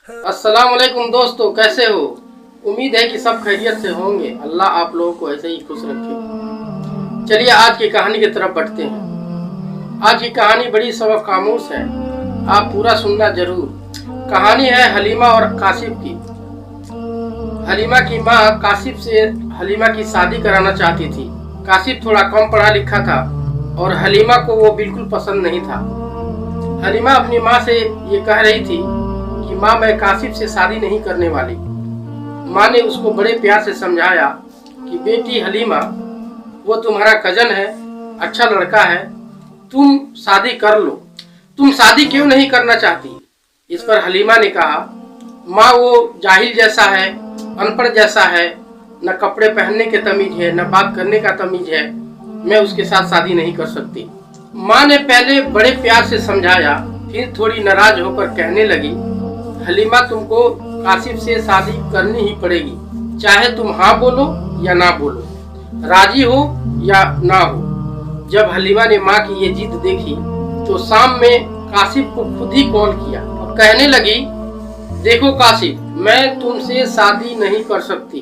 अस्सलाम वालेकुम दोस्तों, कैसे हो? उम्मीद है कि सब खैरियत से होंगे। अल्लाह आप लोगों को ऐसे ही खुश रखे। चलिए आज की कहानी की तरफ बढ़ते हैं। आज की कहानी बड़ी सबक खामोश है, आप पूरा सुनना जरूर। कहानी है हलीमा और काशिफ की। हलीमा की माँ काशिफ से हलीमा की शादी कराना चाहती थी। काशिफ थोड़ा कम पढ़ा लिखा था और हलीमा को वो बिल्कुल पसंद नहीं था। हलीमा अपनी माँ से ये कह रही थी कि माँ, मैं काशिफ से शादी नहीं करने वाली। माँ ने उसको बड़े प्यार से समझाया कि बेटी हलीमा, वो तुम्हारा कजन है, अच्छा लड़का है, तुम शादी कर लो। तुम शादी क्यों नहीं करना चाहती? इस पर हलीमा ने कहा, माँ वो जाहिल जैसा है, अनपढ़ जैसा है, न कपड़े पहनने के तमीज है, न बात करने का तमीज है, मैं उसके साथ शादी नहीं कर सकती। माँ ने पहले बड़े प्यार से समझाया, फिर थोड़ी नाराज होकर कहने लगी, हलीमा तुमको काशिफ से शादी करनी ही पड़ेगी, चाहे तुम हाँ बोलो या ना बोलो, राजी हो या ना हो। जब हलीमा ने माँ की ये जिद देखी तो शाम में काशिफ को खुद ही कॉल किया और कहने लगी, देखो काशिफ, मैं तुमसे शादी नहीं कर सकती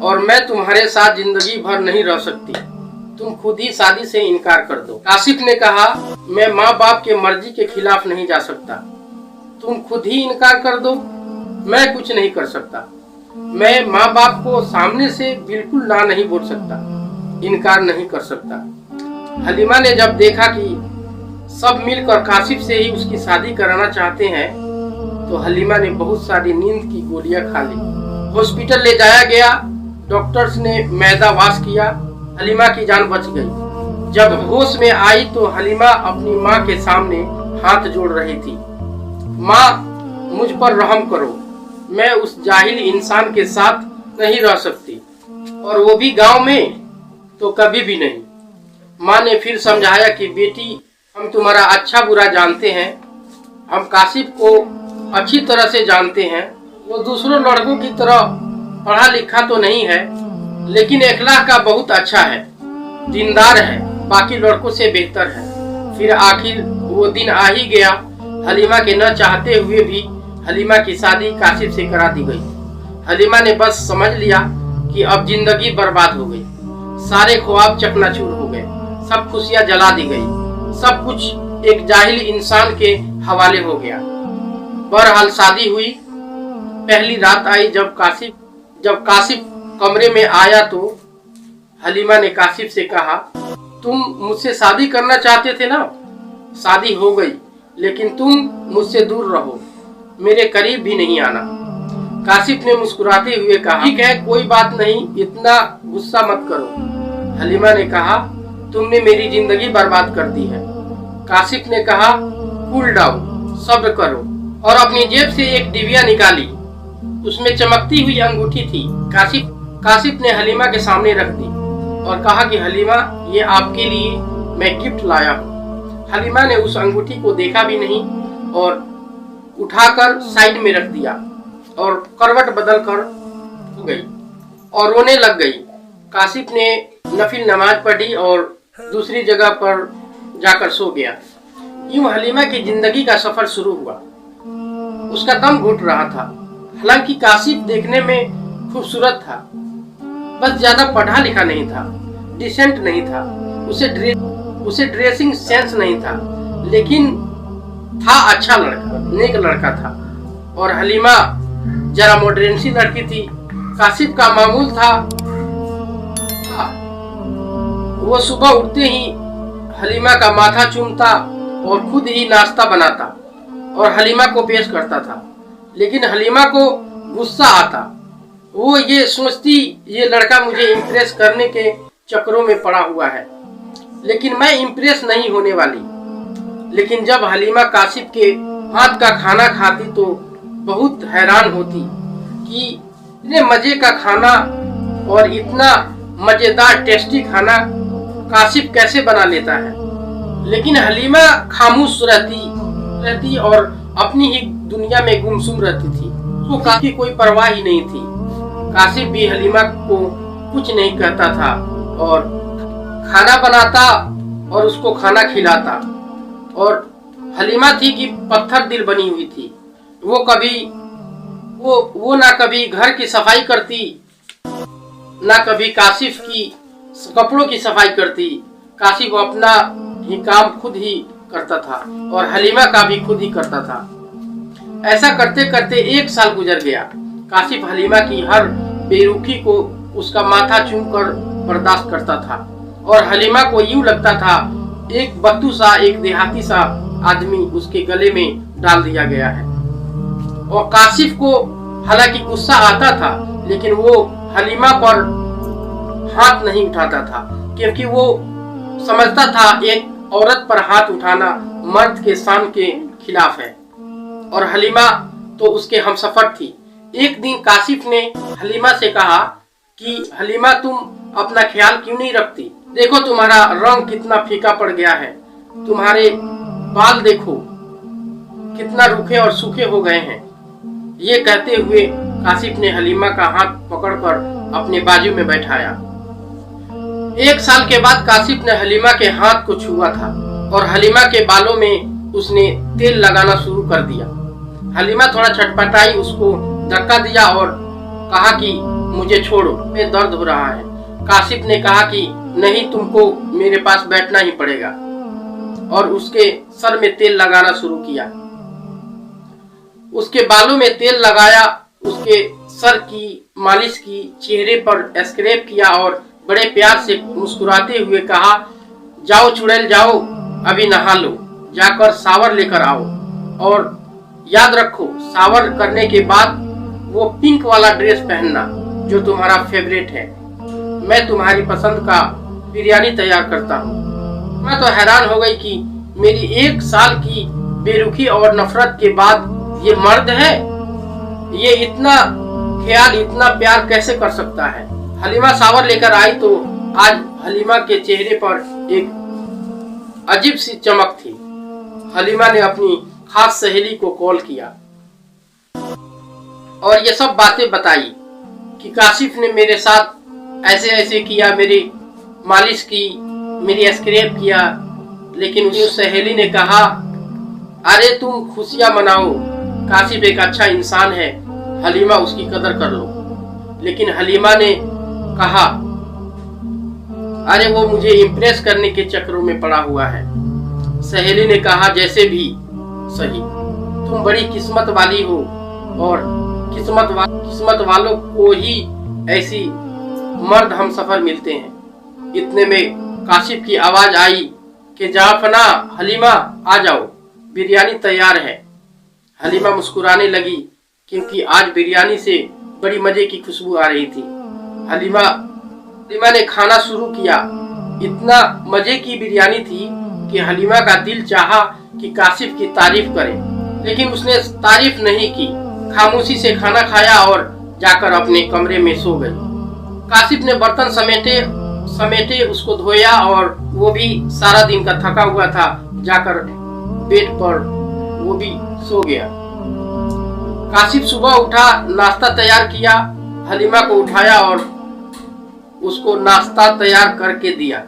और मैं तुम्हारे साथ जिंदगी भर नहीं रह सकती। तुम खुद ही शादी से इनकार कर दो। काशिफ ने कहा, मैं माँ बाप के मर्जी के खिलाफ नहीं जा सकता, तुम खुद ही इनकार कर दो। मैं कुछ नहीं कर सकता, मैं माँ बाप को सामने से बिल्कुल ना नहीं बोल सकता, इनकार नहीं कर सकता। हलीमा ने जब देखा कि सब मिलकर काशिफ से ही उसकी शादी कराना चाहते हैं तो हलीमा ने बहुत सारी नींद की गोलियां खा ली। हॉस्पिटल ले जाया गया, डॉक्टर्स ने मैदा वाश किया, हलीमा की जान बच गई। जब होश में आई तो हलीमा अपनी माँ के सामने हाथ जोड़ रही थी। माँ, मुझ पर रहम करो, मैं उस जाहिल इंसान के साथ नहीं रह सकती, और वो भी गांव में तो कभी भी नहीं। माँ ने फिर समझाया कि बेटी, हम तुम्हारा अच्छा बुरा जानते हैं, हम काशिफ को अच्छी तरह से जानते हैं। वो दूसरों लड़कों की तरह पढ़ा लिखा तो नहीं है, लेकिन अखलाक का बहुत अच्छा है, दीनदार है, बाकी लड़कों से बेहतर है। फिर आखिर वो दिन आ ही गया। हलीमा के न चाहते हुए भी हलीमा की शादी काशिफ से करा दी गई। हलीमा ने बस समझ लिया कि अब जिंदगी बर्बाद हो गई, सारे ख्वाब चकनाचूर हो गए, सब खुशियां जला दी गई, सब कुछ एक जाहिल इंसान के हवाले हो गया। बहरहाल शादी हुई। पहली रात आई। जब काशिफ कमरे में आया तो हलीमा ने काशिफ से कहा, तुम मुझसे शादी करना चाहते थे ना, शादी हो गई, लेकिन तुम मुझसे दूर रहो, मेरे करीब भी नहीं आना। काशिफ ने मुस्कुराते हुए कहा, ठीक है, कोई बात नहीं, इतना गुस्सा मत करो। हलीमा ने कहा, तुमने मेरी जिंदगी बर्बाद कर दी है। काशिफ ने कहा, कूल डाउन, सब्र करो, और अपनी जेब से एक डिबिया निकाली। उसमें चमकती हुई अंगूठी थी। काशिफ ने हलीमा के सामने रख दी और कहा कि हलीमा, ये आपके लिए मैं गिफ्ट लाया हूँ। हलीमा ने उस अंगूठी को देखा भी नहीं और उठाकर साइड में रख दिया और करवट बदल कर सो गई और रोने लग गई। काशिफ ने नफिल नमाज पढ़ी और दूसरी जगह पर जाकर सो गया। यूं हलीमा की जिंदगी का सफर शुरू हुआ। उसका दम घुट रहा था। हालांकि काशिफ देखने में खूबसूरत था, बस ज्यादा पढ़ा लिखा नहीं था, डिसेंट नहीं था, उसे ड्रेसिंग सेंस नहीं था, लेकिन था अच्छा लड़का, नेक लड़का था। और हलीमा जरा मॉडर्न सी लड़की थी। काशिफ का मामूल था, वो सुबह उठते ही हलीमा का माथा चूमता और खुद ही नाश्ता बनाता और हलीमा को पेश करता था। लेकिन हलीमा को गुस्सा आता। वो ये सोचती, ये लड़का मुझे इम्प्रेस करने के चक्करों में पड़ा हुआ है, लेकिन मैं इम्प्रेस नहीं होने वाली। लेकिन जब हलीमा काशिफ के हाथ का खाना खाती तो बहुत हैरान होती कि इतने मजे का खाना और इतना मजेदार टेस्टी खाना काशिफ कैसे बना लेता है। लेकिन हलीमा खामोश रहती और अपनी ही दुनिया में गुमसुम रहती थी। उसको काशिफ की कोई परवाह ही नहीं थी। काशिफ भी हलीमा को कुछ नहीं कहता था और खाना बनाता और उसको खाना खिलाता। और हलीमा थी कि पत्थर दिल बनी हुई थी। वो ना कभी घर की सफाई करती, ना कभी काशिफ की कपड़ों की सफाई करती। काशिफ अपना ही काम खुद ही करता था और हलीमा का भी खुद ही करता था। ऐसा करते करते 1 साल गुजर गया। काशिफ हलीमा की हर बेरुखी को उसका माथा चूमकर बर्दाश्त करता था और हलीमा को यूं लगता था एक बद्दू सा, एक देहाती सा आदमी उसके गले में डाल दिया गया है। और काशिफ को हालांकि गुस्सा आता था, लेकिन वो हलीमा पर हाथ नहीं उठाता था, क्योंकि वो समझता था एक औरत पर हाथ उठाना मर्द के शान के खिलाफ है। और हलीमा तो उसके हमसफर थी। एक दिन काशिफ ने हलीमा से कहा कि हलीमा, तुम अपना ख्याल क्यों नहीं रखती? देखो तुम्हारा रंग कितना फीका पड़ गया है, तुम्हारे बाल देखो कितना रूखे और सूखे हो गए हैं। ये कहते हुए काशिफ ने हलीमा का हाथ पकड़कर अपने बाजू में बैठाया। 1 साल के बाद काशिफ ने हलीमा के हाथ को छुआ था और हलीमा के बालों में उसने तेल लगाना शुरू कर दिया। हलीमा थोड़ा छटपटाई, उसको धक्का दिया और कहा कि मुझे छोड़ो, मैं दर्द हो रहा है। काशिफ ने कहा कि नहीं, तुमको मेरे पास बैठना ही पड़ेगा और उसके सर में तेल लगाना शुरू किया। उसके बालों में तेल लगाया, उसके सर की मालिश की, चेहरे पर स्क्रैप किया और बड़े प्यार से मुस्कुराते हुए कहा, जाओ चुड़ैल जाओ, अभी नहा लो, जाकर शावर लेकर आओ और याद रखो शावर करने के बाद वो पिंक वाला ड्रेस पहनना जो तुम्हारा फेवरेट है। मैं तुम्हारी पसंद का बिरयानी तैयार करता हूँ। मैं तो हैरान हो गई कि मेरी 1 साल की बेरुखी और नफरत के बाद ये मर्द है, ये इतना ख्याल, इतना प्यार कैसे कर सकता है। हलीमा शावर लेकर आई तो आज हलीमा के चेहरे पर एक अजीब सी चमक थी। हलीमा ने अपनी खास सहेली को कॉल किया और ये सब बातें बताई कि काशिफ ने मेरे साथ ऐसे ऐसे किया, मेरी मालिश की, मेरी स्क्रैप किया। लेकिन उस सहेली ने कहा, अरे तुम खुशियां मनाओ, काशिफ एक अच्छा इंसान है, हलीमा उसकी कदर कर लो। लेकिन हलीमा ने कहा, अरे वो मुझे इम्प्रेस करने के चक्करों में पड़ा हुआ है। सहेली ने कहा, जैसे भी सही, तुम बड़ी किस्मत वाली हो और किस्मत वालों को ही ऐसी मर्द हम सफर मिलते हैं। इतने में काशिफ की आवाज आई कि जाफना, हलीमा आ जाओ, बिरयानी तैयार है। हलीमा मुस्कुराने लगी क्योंकि आज बिरयानी से बड़ी मजे की खुशबू आ रही थी। हलीमा ने खाना शुरू किया। इतना मजे की बिरयानी थी कि हलीमा का दिल चाहा कि काशिफ की तारीफ करे, लेकिन उसने तारीफ नहीं की। खामोशी से खाना खाया और जाकर अपने कमरे में सो गई। काशिफ ने बर्तन समेटे उसको धोया और वो भी सारा दिन का थका हुआ था, जाकर बेड पर वो भी सो गया। काशिफ सुबह उठा, नाश्ता तैयार किया, हलीमा को उठाया और उसको नाश्ता तैयार करके दिया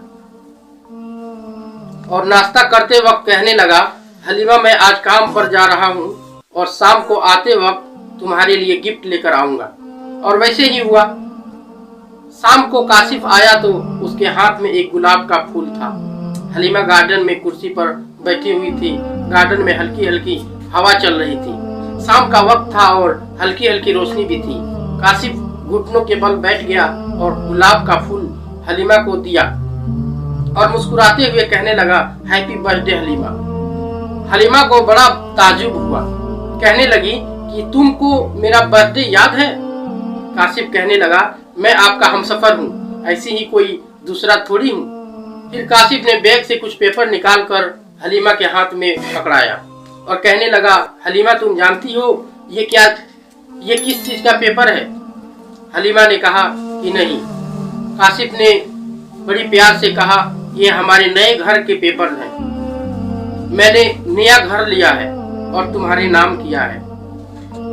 और नाश्ता करते वक्त कहने लगा, हलीमा मैं आज काम पर जा रहा हूँ और शाम को आते वक्त तुम्हारे लिए गिफ्ट लेकर आऊंगा। और वैसे ही हुआ। शाम को काशिफ आया तो उसके हाथ में एक गुलाब का फूल था। हलीमा गार्डन में कुर्सी पर बैठी हुई थी। गार्डन में हल्की हल्की हवा चल रही थी। शाम का वक्त था और हल्की हल्की रोशनी भी थी। काशिफ घुटनों के बल बैठ गया और गुलाब का फूल हलीमा को दिया और मुस्कुराते हुए कहने लगा, हैप्पी बर्थडे हलीमा। हलीमा को बड़ा ताज्जुब हुआ, कहने लगी कि तुमको मेरा बर्थडे याद है? काशिफ कहने लगा, मैं आपका हमसफर हूँ, ऐसी ही कोई दूसरा थोड़ी हूँ। फिर काशिफ ने बैग से कुछ पेपर निकालकर हलीमा के हाथ में पकड़ाया और कहने लगा, हलीमा तुम जानती हो ये किस चीज का पेपर है? हलीमा ने कहा कि नहीं। काशिफ ने बड़ी प्यार से कहा, ये हमारे नए घर के पेपर हैं। मैंने नया घर लिया है और तुम्हारे नाम किया है।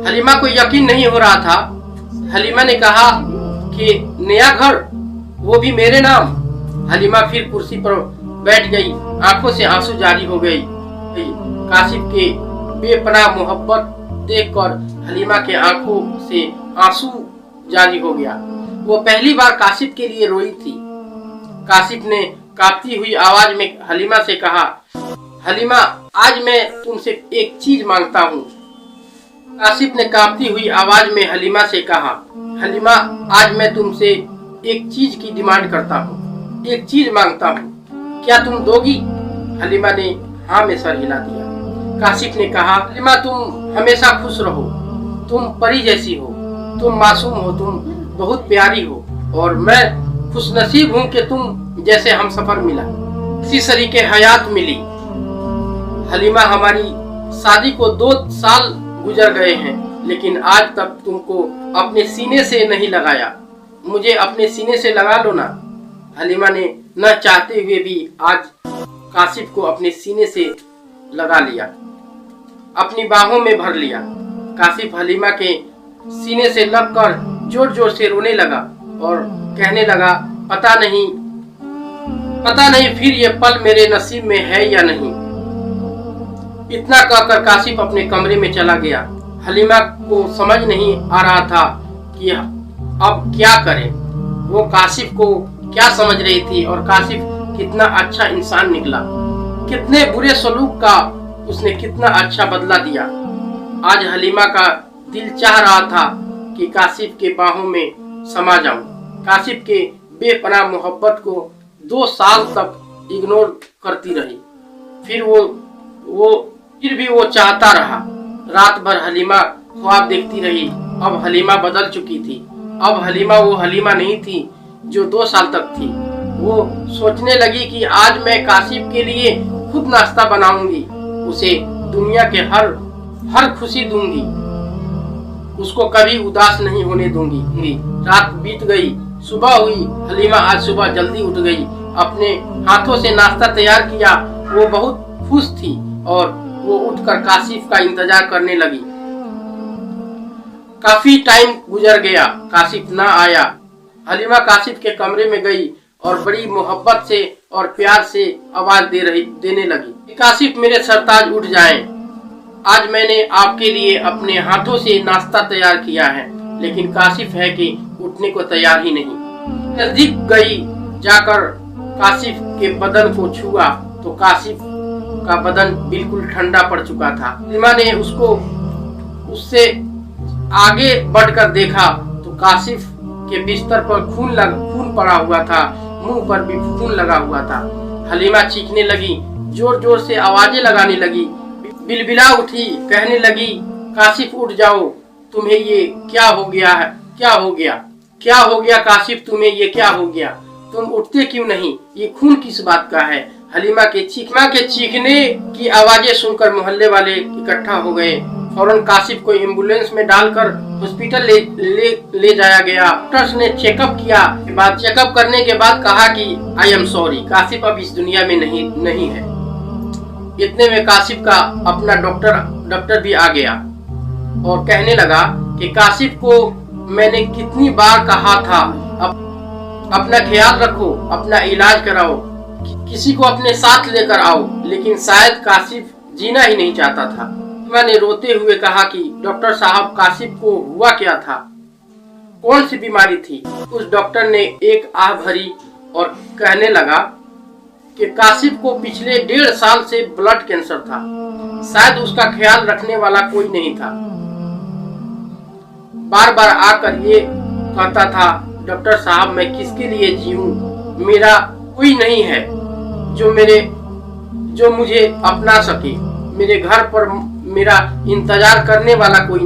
हलीमा को यकीन नहीं हो रहा था। हलीमा ने कहा कि नया घर, वो भी मेरे नाम? हलीमा फिर कुर्सी पर बैठ गई, आंखों से आंसू जारी हो गई। काशिफ के बेपनाह मोहब्बत देखकर हलीमा के आंखों से आंसू जारी हो गया। वो पहली बार काशिफ के लिए रोई थी। काशिफ ने कांपती हुई आवाज में हलीमा से कहा, हलीमा, आज मैं तुमसे एक चीज मांगता हूँ। काशिफ ने कांपती हुई आवाज में हलीमा से कहा, हलीमा, आज मैं तुमसे एक चीज की डिमांड करता हूँ, एक चीज मांगता हूँ, क्या तुम दोगी? हलीमा ने हाँ में सर हिला दिया। काशिफ ने कहा, हलीमा, तुम हमेशा खुश रहो, तुम परी जैसी हो, तुम मासूम हो, तुम बहुत प्यारी हो और मैं खुशनसीब हूँ कि तुम जैसे हमसफर मिला, इसी शरीके हयात मिली। हलीमा, हमारी शादी को 2 साल गुजर गए हैं, लेकिन आज तक तुमको अपने सीने से नहीं लगाया, मुझे अपने सीने से लगा लो ना। हलीमा ने न चाहते हुए भी आज काशिफ को अपने सीने से लगा लिया, अपनी बाहों में भर लिया। काशिफ हलीमा के सीने से लगकर जोर जोर से रोने लगा और कहने लगा, पता नहीं फिर ये पल मेरे नसीब में है या नहीं। इतना कहकर काशिफ अपने कमरे में चला गया। हलीमा को समझ नहीं आ रहा था कि अब क्या करे। वो काशिफ को क्या समझ रही थी और काशिफ कितना अच्छा इंसान निकला, कितने बुरे सलूक का उसने कितना अच्छा बदला दिया। आज हलीमा का दिल चाह रहा था कि काशिफ के बाहों में समा जाऊं। काशिफ के बेपनाह मोहब्बत को 2 साल तक इग्नोर करती रही, फिर भी वो चाहता रहा। रात भर हलीमा ख्वाब देखती रही। अब हलीमा बदल चुकी थी। अब हलीमा वो हलीमा नहीं थी जो 2 साल तक थी। वो सोचने लगी कि आज मैं काशिफ के लिए खुद नाश्ता बनाऊंगी, उसे दुनिया के हर खुशी दूंगी, उसको कभी उदास नहीं होने दूंगी। रात बीत गई, सुबह हुई। हलीमा आज सुबह जल्दी उठ गई, अपने हाथों से नाश्ता तैयार किया। वो बहुत खुश थी और वो उठकर काशिफ का इंतजार करने लगी। काफी टाइम गुजर गया, काशिफ ना आया। हलीमा काशिफ के कमरे में गई और बड़ी मोहब्बत से और प्यार से आवाज देने लगी, काशिफ, मेरे सरताज उठ जाएं। आज मैंने आपके लिए अपने हाथों से नाश्ता तैयार किया है। लेकिन काशिफ है कि उठने को तैयार ही नहीं। नजदीक गई, जाकर काशिफ के बदन को छुआ तो काशिफ का बदन बिल्कुल ठंडा पड़ चुका था। हलीमा ने उससे आगे बढ़कर देखा तो काशिफ के बिस्तर पर खून पड़ा हुआ था, मुंह पर भी खून लगा हुआ था। हलीमा चीखने लगी, जोर जोर से आवाजें लगाने लगी, बिलबिला उठी, कहने लगी, काशिफ उठ जाओ, तुम्हें ये क्या हो गया है? क्या हो गया काशिफ, तुम्हें ये क्या हो गया? तुम उठते क्यों नहीं? ये खून किस बात का है? हलीमा के चीखने की आवाजें सुनकर मोहल्ले वाले इकट्ठा हो गए। फौरन काशिफ को एम्बुलेंस में डालकर हॉस्पिटल ले जाया गया। डॉक्टर्स ने चेकअप करने के बाद कहा कि आई एम सॉरी, काशिफ अब इस दुनिया में नहीं है। इतने में काशिफ का अपना डॉक्टर भी आ गया और कहने लगा कि काशिफ को मैंने कितनी बार कहा था अपना ख्याल रखो, अपना इलाज कराओ, किसी को अपने साथ लेकर आओ, लेकिन शायद काशिफ जीना ही नहीं चाहता था। मैंने रोते हुए कहा कि डॉक्टर साहब, काशिफ को हुआ क्या था? कौन सी बीमारी थी? उस डॉक्टर ने एक आह भरी और कहने लगा कि काशिफ को पिछले 1.5 साल से ब्लड कैंसर था, शायद उसका ख्याल रखने वाला कोई नहीं था। बार बार आकर ये कहता था, डॉक्टर साहब, मैं किसके लिए जीऊं? मेरा कोई नहीं है जो मुझे अपना सके, मेरे घर पर मेरा इंतजार करने वाला कोई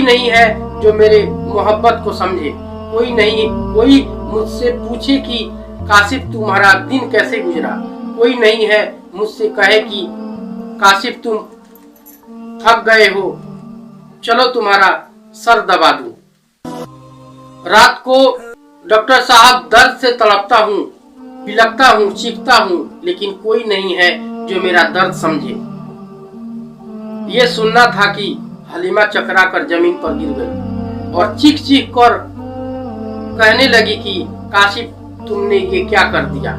नहीं है जो मेरे मोहब्बत को समझे, कोई मुझसे पूछे कि काशिफ तुम्हारा दिन कैसे गुजरा, कोई नहीं है मुझसे कहे कि काशिफ तुम थक गए हो, चलो तुम्हारा सर दबा दूं। रात को डॉक्टर साहब, दर्द से तड़पता हूँ, बिलखता हूँ, चीखता हूँ, लेकिन कोई नहीं है जो मेरा दर्द समझे। ये सुनना था कि हलीमा चकरा कर जमीन पर गिर गई और चीख कर कहने लगी कि काशिफ, तुमने ये क्या कर दिया?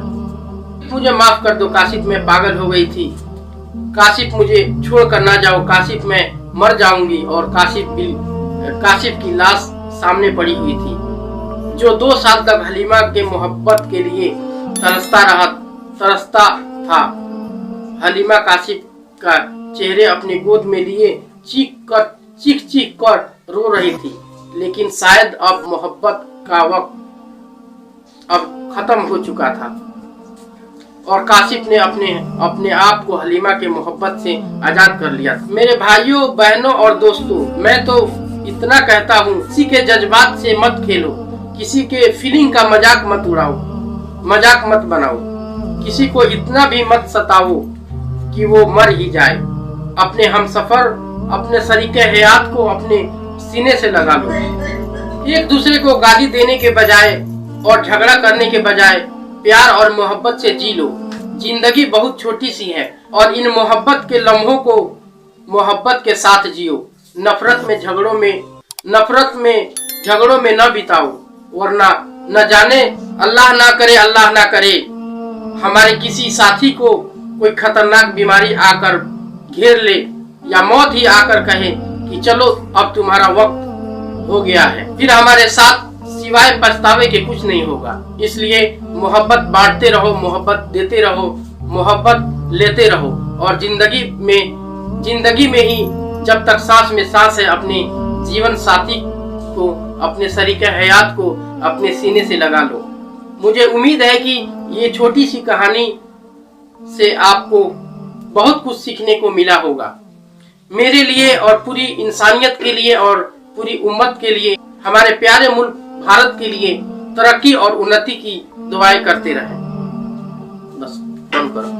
मुझे माफ कर दो काशिफ, मैं पागल हो गई थी। काशिफ, मुझे छोड़कर ना जाओ। काशिफ, मैं मर जाऊंगी और काशिफ की लाश सामने पड़ी हुई थी, जो 2 साल तक हलीमा के मोहब्बत के लिए तरसता था। हलीमा काशिफ का चेहरे अपनी गोद में लिए चीख चीख कर रो रही थी, लेकिन शायद अब मोहब्बत का वक्त अब खत्म हो चुका था और काशिफ ने अपने आप को हलीमा के मोहब्बत से आजाद कर लिया था। मेरे भाइयों, बहनों और दोस्तों, मैं तो इतना कहता हूँ, किसी के जज्बात से मत खेलो, किसी के फीलिंग का मजाक मत उड़ाओ, मजाक मत बनाओ, किसी को इतना भी मत सताओ कि वो मर ही जाए। अपने हमसफर, अपने शरीके हयात को अपने सीने से लगा लो। एक दूसरे को गाली देने के बजाय और झगड़ा करने के बजाय प्यार और मोहब्बत से जी लो। जिंदगी बहुत छोटी सी है और इन मोहब्बत के लम्हों को मोहब्बत के साथ जियो। नफरत में झगड़ों में न बिताओ, वरना न जाने अल्लाह ना करे हमारे किसी साथी को कोई खतरनाक बीमारी आकर घेर ले या मौत ही आकर कहे कि चलो अब तुम्हारा वक्त हो गया है, फिर हमारे साथ सिवाय पछतावे के कुछ नहीं होगा। इसलिए मोहब्बत बांटते रहो, मोहब्बत देते रहो, मोहब्बत लेते रहो और जिंदगी में ही जब तक सांस में सांस है अपने जीवन साथी को, अपने शरीके हयात को अपने सीने से लगा लो। मुझे उम्मीद है कि ये छोटी सी कहानी से आपको बहुत कुछ सीखने को मिला होगा। मेरे लिए और पूरी इंसानियत के लिए और पूरी उम्मत के लिए, हमारे प्यारे मुल्क भारत के लिए तरक्की और उन्नति की दुआएं करते रहें। बस बंद करो।